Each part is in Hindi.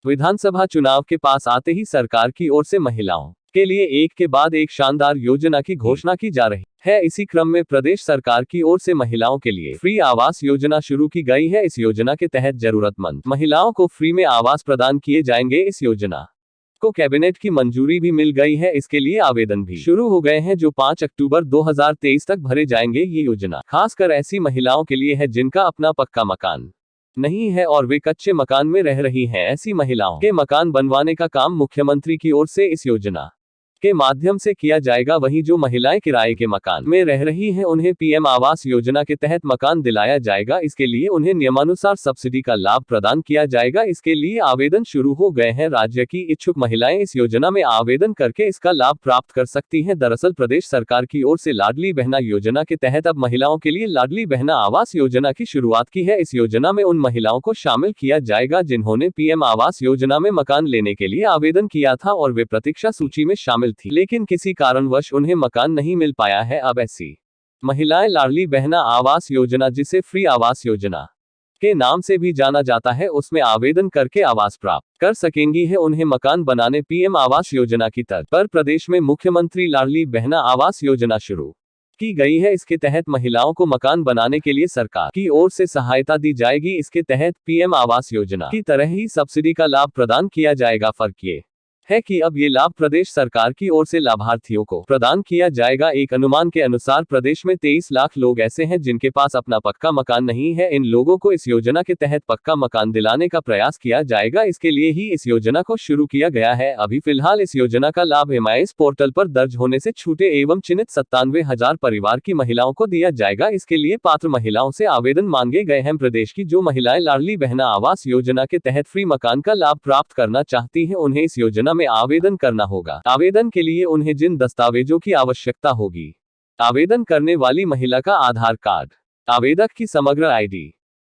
विधानसभा चुनाव के पास आते ही सरकार की ओर से महिलाओं के लिए एक के बाद एक शानदार योजना की घोषणा की जा रही है। इसी क्रम में प्रदेश सरकार की ओर से महिलाओं के लिए फ्री आवास योजना शुरू की गई है। इस योजना के तहत जरूरतमंद महिलाओं को फ्री में आवास प्रदान किए जाएंगे। इस योजना को कैबिनेट की मंजूरी भी मिल गई है। इसके लिए आवेदन भी शुरू हो गए हैं, जो 5 अक्टूबर 2023 तक भरे जाएंगे। ये योजना खासकर ऐसी महिलाओं के लिए है जिनका अपना पक्का मकान नहीं है और वे कच्चे मकान में रह रही हैं। ऐसी महिलाओं के मकान बनवाने का काम मुख्यमंत्री की ओर से इस योजना के माध्यम से किया जाएगा। वहीं जो महिलाएं किराए के मकान में रह रही हैं, उन्हें पीएम आवास योजना के तहत मकान दिलाया जाएगा। इसके लिए उन्हें नियमानुसार सब्सिडी का लाभ प्रदान किया जाएगा। इसके लिए आवेदन शुरू हो गए हैं। राज्य की इच्छुक महिलाएं इस योजना में आवेदन करके इसका लाभ प्राप्त कर सकती हैं। दरअसल प्रदेश सरकार की ओर से लाडली बहना योजना के तहत अब महिलाओं के लिए लाडली बहना आवास योजना की शुरुआत की है। इस योजना में उन महिलाओं को शामिल किया जाएगा जिन्होंने पीएम आवास योजना में मकान लेने के लिए आवेदन किया था और वे प्रतीक्षा सूची में शामिल थी, लेकिन किसी कारणवश उन्हें मकान नहीं मिल पाया है। अब ऐसी महिलाएं लाडली बहना आवास योजना, जिसे फ्री आवास योजना के नाम से भी जाना जाता है, उसमें आवेदन करके आवास प्राप्त कर सकेंगी है। उन्हें मकान बनाने पीएम आवास योजना की तर्ज पर प्रदेश में मुख्यमंत्री लाडली बहना आवास योजना शुरू की गई है। इसके तहत महिलाओं को मकान बनाने के लिए सरकार की ओर से सहायता दी जाएगी। इसके तहत पीएम आवास योजना की तरह ही सब्सिडी का लाभ प्रदान किया जाएगा। फर्क ये है कि अब ये लाभ प्रदेश सरकार की ओर से लाभार्थियों को प्रदान किया जाएगा। एक अनुमान के अनुसार प्रदेश में 23 लाख लोग ऐसे हैं जिनके पास अपना पक्का मकान नहीं है। इन लोगों को इस योजना के तहत पक्का मकान दिलाने का प्रयास किया जाएगा। इसके लिए ही इस योजना को शुरू किया गया है। अभी फिलहाल इस योजना का लाभ MIS पोर्टल पर दर्ज होने से छूटे एवं चिन्हित 97,000 परिवार की महिलाओं को दिया जाएगा। इसके लिए पात्र महिलाओं से आवेदन मांगे गए हैं। प्रदेश की जो महिलाएं लाडली बहना आवास योजना के तहत फ्री मकान का लाभ प्राप्त करना चाहती हैं, उन्हें इस योजना में आवेदन करना होगा। आवेदन के लिए उन्हें जिन दस्तावेजों की आवश्यकता होगी: आवेदन करने वाली महिला का आधार कार्ड, आवेदक की समग्र ID,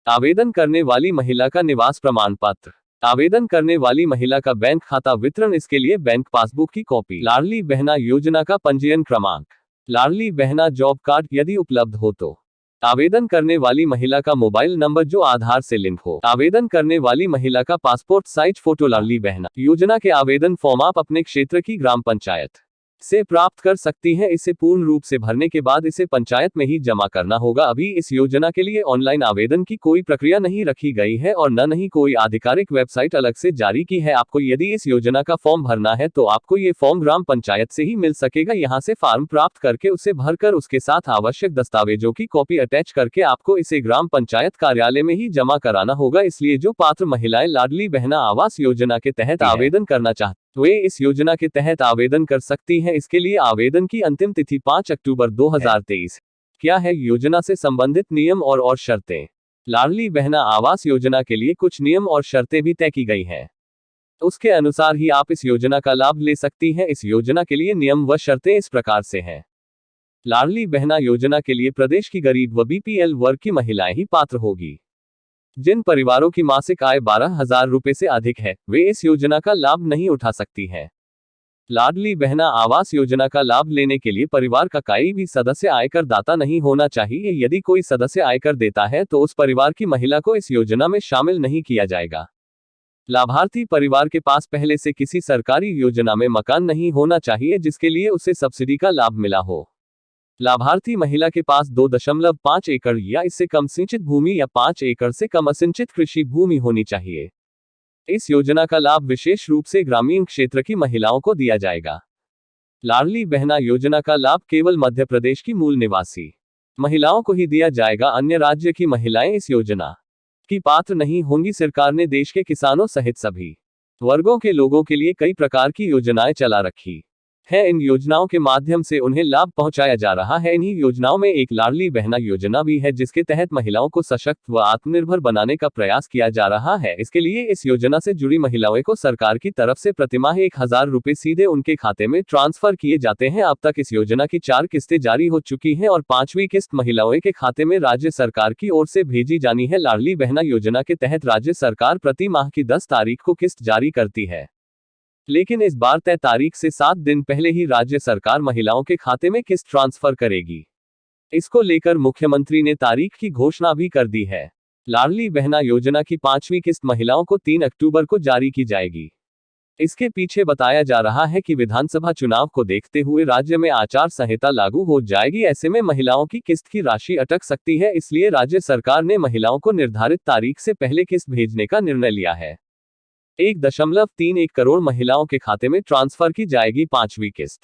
आवेदन करने वाली महिला का निवास प्रमाण पत्र, आवेदन करने वाली महिला का बैंक खाता विवरण, इसके लिए बैंक पासबुक की कॉपी, लाडली बहना योजना का पंजीयन क्रमांक, लाडली बहना जॉब कार्ड यदि उपलब्ध हो तो, आवेदन करने वाली महिला का मोबाइल नंबर जो आधार से लिंक हो, आवेदन करने वाली महिला का passport size photo. Ladli Behna योजना के आवेदन फॉर्म आप अपने क्षेत्र की ग्राम पंचायत से प्राप्त कर सकती हैं। इसे पूर्ण रूप से भरने के बाद इसे पंचायत में ही जमा करना होगा। अभी इस योजना के लिए ऑनलाइन आवेदन की कोई प्रक्रिया नहीं रखी गई है और न ही कोई आधिकारिक वेबसाइट अलग से जारी की है। आपको यदि इस योजना का फॉर्म भरना है तो आपको ये फॉर्म ग्राम पंचायत से ही मिल सकेगा। यहाँ से फॉर्म प्राप्त करके उसे भरकर उसके साथ आवश्यक दस्तावेजों की कॉपी अटैच करके आपको इसे ग्राम पंचायत कार्यालय में ही जमा कराना होगा। इसलिए जो पात्र महिलाएं लाडली बहना आवास योजना के तहत आवेदन करना चाहती वे इस योजना के तहत आवेदन कर सकती हैं। इसके लिए आवेदन की अंतिम तिथि 5 अक्टूबर 2023। क्या है योजना से संबंधित नियम और शर्तें? लाडली बहना आवास योजना के लिए कुछ नियम और शर्तें भी तय की गई हैं। उसके अनुसार ही आप इस योजना का लाभ ले सकती हैं। इस योजना के लिए नियम व शर्तें इस प्रकार से हैं। लाडली बहना योजना के लिए प्रदेश की गरीब व BPL वर्ग की महिलाएं ही पात्र होगी। जिन परिवारों की मासिक आय 12,000 रुपए से अधिक है, वे इस योजना का लाभ नहीं उठा सकती हैं। लाडली बहना आवास योजना का लाभ लेने के लिए परिवार का कोई भी सदस्य आयकर दाता नहीं होना चाहिए। यदि कोई सदस्य आयकर देता है तो उस परिवार की महिला को इस योजना में शामिल नहीं किया जाएगा। लाभार्थी परिवार के पास पहले से किसी सरकारी योजना में मकान नहीं होना चाहिए जिसके लिए उसे सब्सिडी का लाभ मिला हो। लाभार्थी महिला के पास 2.5 एकड़ या इससे कम सिंचित भूमि या 5 एकड़ से कम असिंचित कृषि भूमि होनी चाहिए। इस योजना का लाभ विशेष रूप से ग्रामीण क्षेत्र की महिलाओं को दिया जाएगा। लाडली बहना योजना का लाभ केवल मध्य प्रदेश की मूल निवासी महिलाओं को ही दिया जाएगा। अन्य राज्य की महिलाएं इस योजना की पात्र नहीं होंगी। सरकार ने देश के किसानों सहित सभी वर्गों के लोगों के लिए कई प्रकार की योजनाएं चला रखी है। इन योजनाओं के माध्यम से उन्हें लाभ पहुंचाया जा रहा है। इन्हीं योजनाओं में एक लाडली बहना योजना भी है जिसके तहत महिलाओं को सशक्त व आत्मनिर्भर बनाने का प्रयास किया जा रहा है। इसके लिए इस योजना से जुड़ी महिलाओं को सरकार की तरफ से प्रतिमाह 1,000 रुपए सीधे उनके खाते में ट्रांसफर किए जाते हैं। अब तक इस योजना की 4 किस्तें जारी हो चुकी हैं और 5वीं किस्त महिलाओं के खाते में राज्य सरकार की ओर से भेजी जानी है। लाडली बहना योजना के तहत राज्य सरकार प्रति माह की 10 तारीख को किस्त जारी करती है, लेकिन इस बार तय तारीख से 7 दिन पहले ही राज्य सरकार महिलाओं के खाते में किस्त ट्रांसफर करेगी। इसको लेकर मुख्यमंत्री ने तारीख की घोषणा भी कर दी है। लाडली बहना योजना की 5वीं किस्त महिलाओं को 3 अक्टूबर को जारी की जाएगी। इसके पीछे बताया जा रहा है कि विधानसभा चुनाव को देखते हुए राज्य में आचार संहिता लागू हो जाएगी। ऐसे में महिलाओं की किस्त की राशि अटक सकती है, इसलिए राज्य सरकार ने महिलाओं को निर्धारित तारीख से पहले किस्त भेजने का निर्णय लिया है। 1.31 करोड़ महिलाओं के खाते में ट्रांसफर की जाएगी 5वीं किस्त।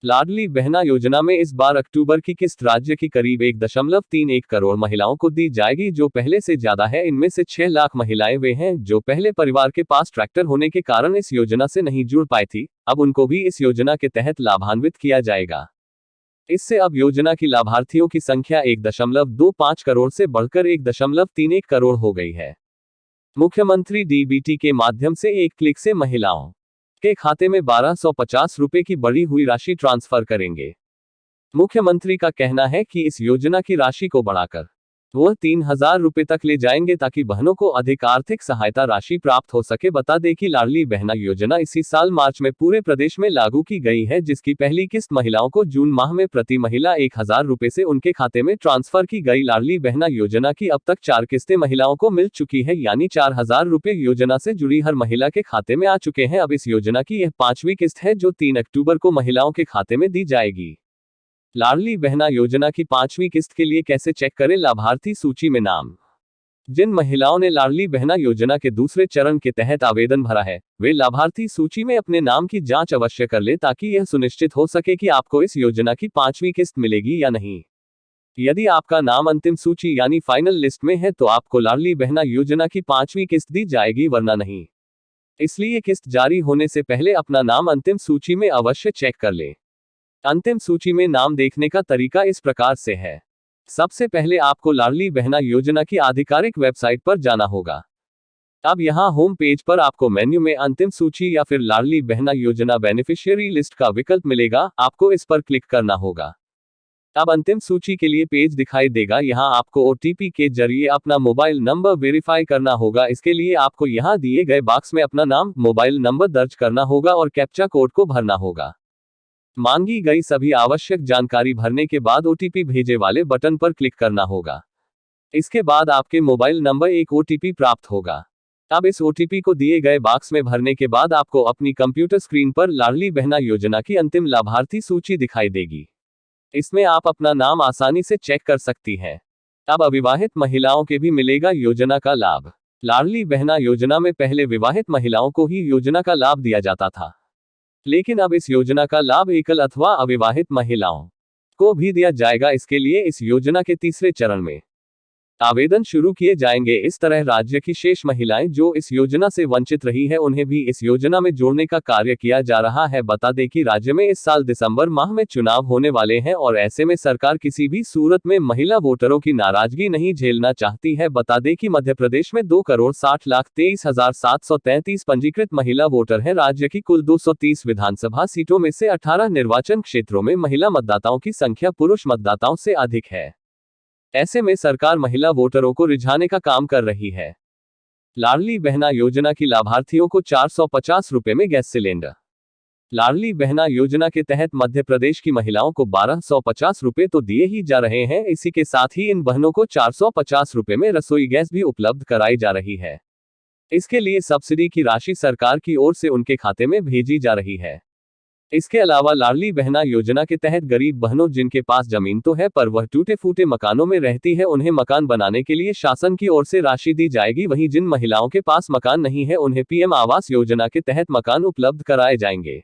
लाडली बहना योजना में इस बार अक्टूबर की किस्त राज्य की करीब 1.31 करोड़ महिलाओं को दी जाएगी, जो पहले से ज्यादा है। इनमें से 6 लाख महिलाएं वे हैं जो पहले परिवार के पास ट्रैक्टर होने के कारण इस योजना से नहीं जुड़ पाई थी। अब उनको भी इस योजना के तहत लाभान्वित किया जाएगा। इससे अब योजना की लाभार्थियों की संख्या 1.25 करोड़ से बढ़कर 1.31 करोड़ हो गई है। मुख्यमंत्री डीबीटी के माध्यम से एक क्लिक से महिलाओं के खाते में 1250 रुपए की बढ़ी हुई राशि ट्रांसफर करेंगे। मुख्यमंत्री का कहना है कि इस योजना की राशि को बढ़ाकर वह 3000 रुपए तक ले जाएंगे ताकि बहनों को अधिक आर्थिक सहायता राशि प्राप्त हो सके। बता दें कि लाडली बहना योजना इसी साल मार्च में पूरे प्रदेश में लागू की गई है, जिसकी पहली किस्त महिलाओं को जून माह में प्रति महिला 1000 रुपए से उनके खाते में ट्रांसफर की गई। लाडली बहना योजना की अब तक 4 किस्तें महिलाओं को मिल चुकी है, यानी 4000 रुपए योजना से जुड़ी हर महिला के खाते में आ चुके हैं। अब इस योजना की यह 5वीं किस्त है जो 3 अक्टूबर को महिलाओं के खाते में दी जाएगी। लाडली बहना योजना की 5वीं किस्त के लिए कैसे चेक करें लाभार्थी सूची में नाम? जिन महिलाओं ने लाडली बहना योजना के दूसरे चरण के तहत आवेदन भरा है, वे लाभार्थी सूची में अपने नाम की जांच अवश्य कर ले ताकि यह सुनिश्चित हो सके कि आपको इस योजना की 5वीं किस्त मिलेगी या नहीं। यदि आपका नाम अंतिम सूची यानी फाइनल लिस्ट में है तो आपको लाडली बहना योजना की 5वीं किस्त दी जाएगी, वरना नहीं। इसलिए किस्त जारी होने से पहले अपना नाम अंतिम सूची में अवश्य चेक कर ले। अंतिम सूची में नाम देखने का तरीका इस प्रकार से है। सबसे पहले आपको लाडली बहना योजना की आधिकारिक वेबसाइट पर जाना होगा। अब यहां होम पेज पर आपको मेन्यू में अंतिम सूची या फिर लाडली बहना योजना बेनिफिशियरी लिस्ट का विकल्प मिलेगा, आपको इस पर क्लिक करना होगा। अब अंतिम सूची के लिए पेज दिखाई देगा। यहां आपको OTP के जरिए अपना मोबाइल नंबर वेरीफाई करना होगा। इसके लिए आपको यहां दिए गए बॉक्स में अपना नाम, मोबाइल नंबर दर्ज करना होगा और कैप्चा कोड को भरना होगा। मांगी गई सभी आवश्यक जानकारी भरने के बाद OTP भेजे वाले बटन पर क्लिक करना होगा। इसके बाद आपके मोबाइल नंबर एक OTP प्राप्त होगा। अब इस OTP को दिए गए बॉक्स में भरने के बाद आपको अपनी कंप्यूटर स्क्रीन पर लाडली बहना योजना की अंतिम लाभार्थी सूची दिखाई देगी। इसमें आप अपना नाम आसानी से चेक कर सकती हैं। अब अविवाहित महिलाओं के भी मिलेगा योजना का लाभ। लाडली बहना योजना में पहले विवाहित महिलाओं को ही योजना का लाभ दिया जाता था, लेकिन अब इस योजना का लाभ एकल अथवा अविवाहित महिलाओं को भी दिया जाएगा। इसके लिए इस योजना के तीसरे चरण में आवेदन शुरू किए जाएंगे। इस तरह राज्य की शेष महिलाएं जो इस योजना से वंचित रही है, उन्हें भी इस योजना में जोड़ने का कार्य किया जा रहा है। बता दें कि राज्य में इस साल दिसंबर माह में चुनाव होने वाले हैं और ऐसे में सरकार किसी भी सूरत में महिला वोटरों की नाराजगी नहीं झेलना चाहती है। बता दें कि मध्य प्रदेश में 2,60,23,733 पंजीकृत महिला वोटर हैं। राज्य की कुल 230 विधानसभा सीटों में से 18 निर्वाचन क्षेत्रों में महिला मतदाताओं की संख्या पुरुष मतदाताओं से अधिक है। ऐसे में सरकार महिला वोटरों को रिझाने का काम कर रही है। लाडली बहना योजना की लाभार्थियों को 450 रुपए में गैस सिलेंडर। लाडली बहना योजना के तहत मध्य प्रदेश की महिलाओं को 1250 रुपए तो दिए ही जा रहे हैं, इसी के साथ ही इन बहनों को 450 रुपए में रसोई गैस भी उपलब्ध कराई जा रही है। इसके लिए सब्सिडी की राशि सरकार की ओर से उनके खाते में भेजी जा रही है। इसके अलावा लाडली बहना योजना के तहत गरीब बहनों जिनके पास जमीन तो है पर वह टूटे फूटे मकानों में रहती है, उन्हें मकान बनाने के लिए शासन की ओर से राशि दी जाएगी। वहीं जिन महिलाओं के पास मकान नहीं है, उन्हें PM आवास योजना के तहत मकान उपलब्ध कराए जाएंगे।